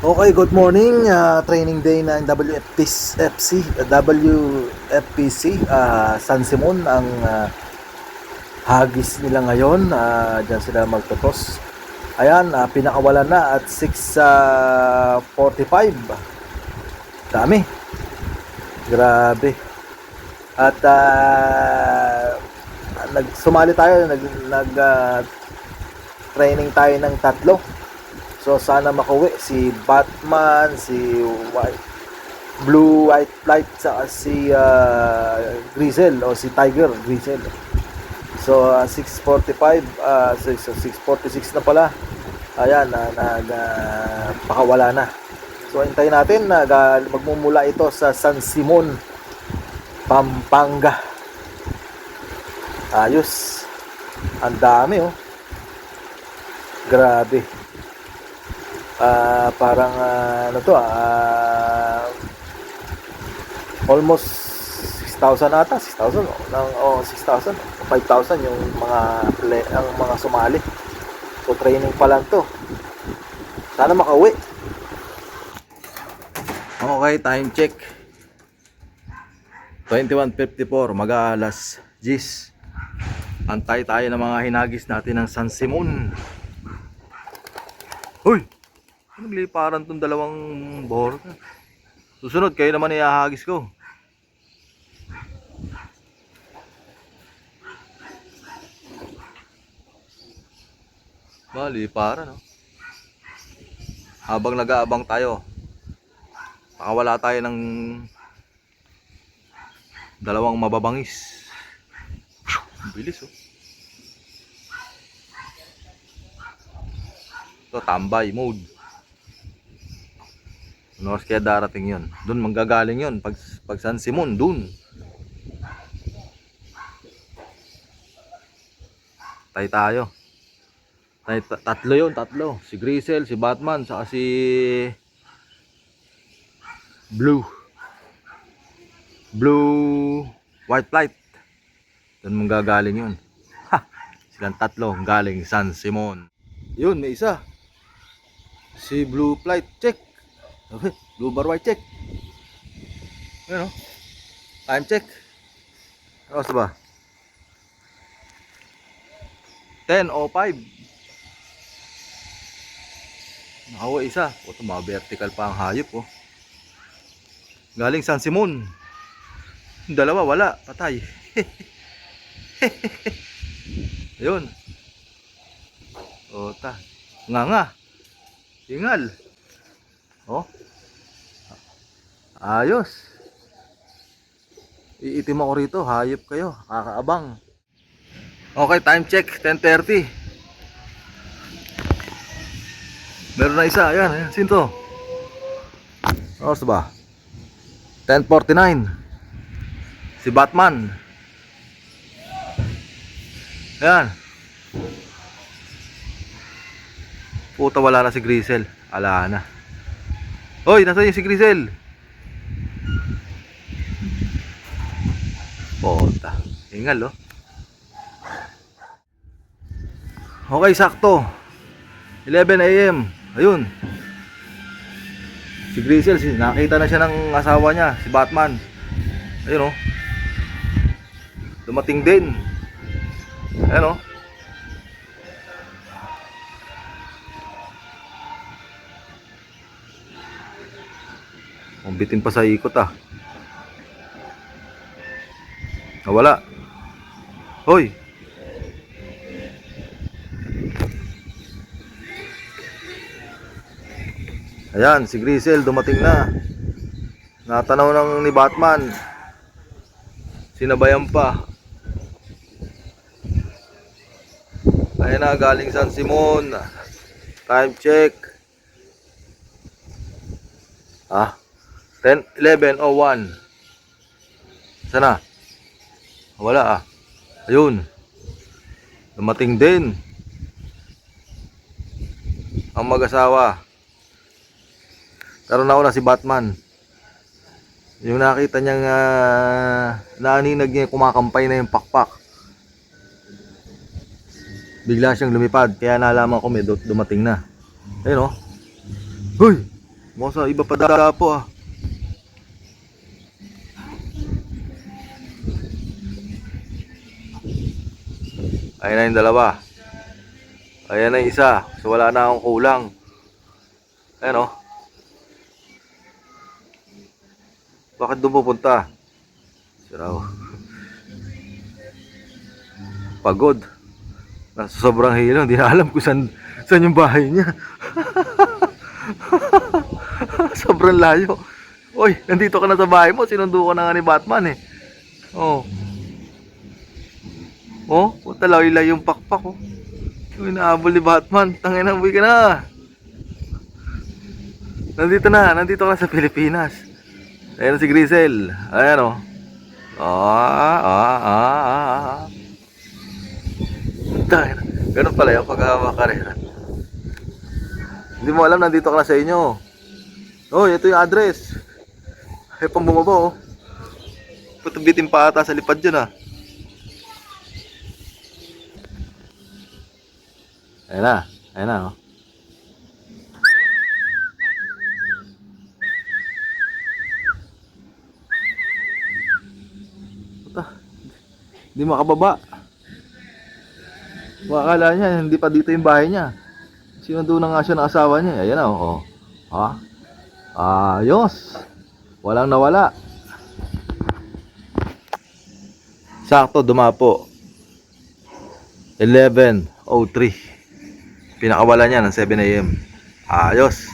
Okay, good morning. Training day ng WFPC, San Simon ang hagis nila ngayon. Diyan sila magtotos. Ayan, pinakawalan na at 6:45. Dami. Grabe. At nagsumali tayo, training tayo ng tatlo. So sana makauwi si Batman, si Blue White Light, saka si Grizzle o si Tiger Grizzle. So 6:45, so 6:46 na pala. Ayan, pakawala na. So hintayin natin na magmumula ito sa San Simon, Pampanga. Ayos. Ang dami oh. Grabe. Parang ano to, almost 6,000 ata, 6,000 6,000, 5,000 yung mga sumali. So training pa lang to. Sana makauwi. Okay, time check. 21:54, mag-aalas 10. Antay tayo ng mga hinagis natin ng San Simon. Hoy! Nagliparan tong dalawang bohor. Susunod, kayo naman ihahagis ko. Liparan, no? Habang nag-aabang tayo, pakawala tayo ng dalawang mababangis. Ang bilis, oh. Ito, tambay mode. Ano oras kaya darating yun? Doon manggagaling yun. Pag San Simon, doon. Tayo. Tatlo yun, tatlo. Si Grizzle, si Batman, saka si Blue White Light. Doon manggagaling yun. Ha! Silang tatlo galing San Simon. Yun, may isa. Si Blue Flight, check. Okay, Blue Bar White, check. Ayan o. Time check. Ano ba? 10:05. Nakawa isa. O, ito mga vertical pa ang hayop oh. Galing San Simon. Dalawa wala, patay. Ayun. O, nga. Tingal. Oh. Ayos. Iitim ako rito, hayop kayo, kakaabang. Okay, time check, 10:30. Meron na isa, ayan, sinto. Oras ba? 10:49. Si Batman. Ayan. Puta, wala na si Grizzle. Ala na. Hoy, nasaan yung si Grizzle? Puta, hingal oh. Okay, sakto 11 AM. Ayun, si Grizzle, nakita na siya ng asawa niya, si Batman. Ayun oh. Dumating din. Ayun oh. Bitin pa sa ikot ah. Nawala. Hoy. Ayan, si Grizzle dumating na. Natanaw ng ni Batman. Sinabayan pa. Ayan na, galing San Simon. Time check. 11:01. Sana? Wala ah. Ayun. Dumating din ang mag-asawa. Pero nauna si Batman. Yung nakita niyang naaninag niya, kumakampay na yung pakpak. Bigla siyang lumipad, kaya nalaman ko may dumating na. Ayun oh. Hoy! Mukhang sa iba pa dapo ah. Ayan na yung dalawa. Ayan na yung isa. So wala na akong kulang. Ayan o. Bakit doon pupunta? Siraw. Pagod. Nasa sobrang hilo. Hindi na alam kung saan yung bahay niya. Sobrang layo. Oy, nandito ka na sa bahay mo. Sinundo ka na nga ni Batman eh. Oh. Oh, puta layo yung pakpak oh. Uy, naabol ni Batman. Tangina, uwi ka na. Nandito ka na sa Pilipinas. Ayan si Grizel. Ayan oh. Tangina. Ganun pala yung pagkakakarera. Hindi mo alam, nandito ka na sa inyo. Oh, ito yung address. Ay, pang bumaba oh. Patubitin pa ata sa lipad dyan ah. Ayan na oh. Puta, hindi makababa. Akala niya, hindi pa dito yung bahay niya. Sinundo na nga siya ng asawa niya. Ayan na oh. Ha? Ayos. Walang nawala. Sakto, dumapo. 11:03. Pinakawala niya ng 7 AM. Ayos.